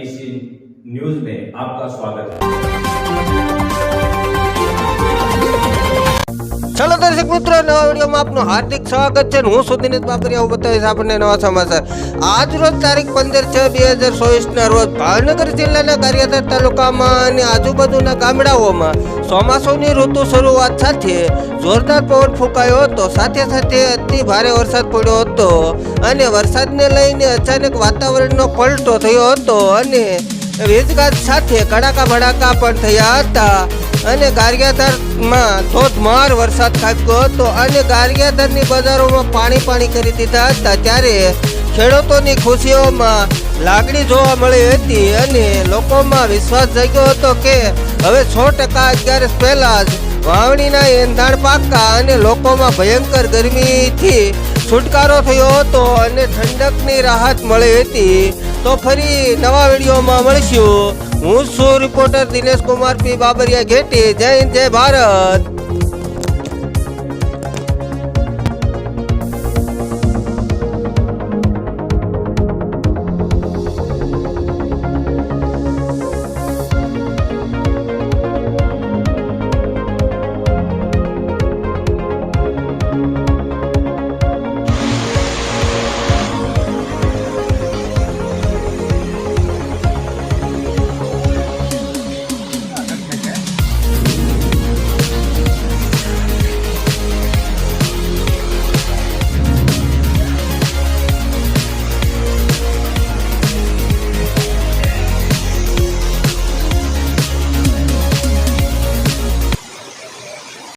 IPC news में आपका स्वागत है। चलो दर्शक मित्रों, नवा वीडियो में आपનું હાર્દિક સ્વાગત છે। હું છું દિનેશ બાબરિયા, હું બતાવીશ આપણને નવા સમાચાર। આજ રોજ તારીખ 15/6/2024 ના રોજ ભાવનગર જિલ્લાના ગારિયાધાર તાલુકામાં અને આજુબાજુના ગામડાઓમાં ચોમાસાની ઋતુ શરૂઆત સાથે જોરદાર પવન ફૂંકાયો હતો। સાથે સાથે અતિ ભારે વરસાદ પડ્યો હતો અને વરસાદને લઈને અચાનક વાતાવરણનો પલટો થયો હતો અને વીજગાજ સાથે કડાકા ભડાકા પણ થયા હતા અને ગારિયાધારમાં ધોધમાર વરસાદ ખાબક્યો હતો અને ગારિયાધારની બજારોમાં પાણી કરી દીધા હતા। ત્યારે ખેડૂતોની ખુશીઓમાં લાગણી જોવા મળી હતી અને લોકોમાં વિશ્વાસ જાગ્યો હતો કે હવે 100% 11 પહેલા જ વાવણીના એંધાણ પાકા અને લોકોમાં ભયંકર ગરમીથી છુટકારો થયો હતો અને ઠંડકની રાહત મળી હતી। તો ફરી નવા વિડીયોમાં મળશું। હું છું રિપોર્ટર દિનેશ કુમાર પી બાબરિયા ઘેટી। જય હિન્દ, જય ભારત।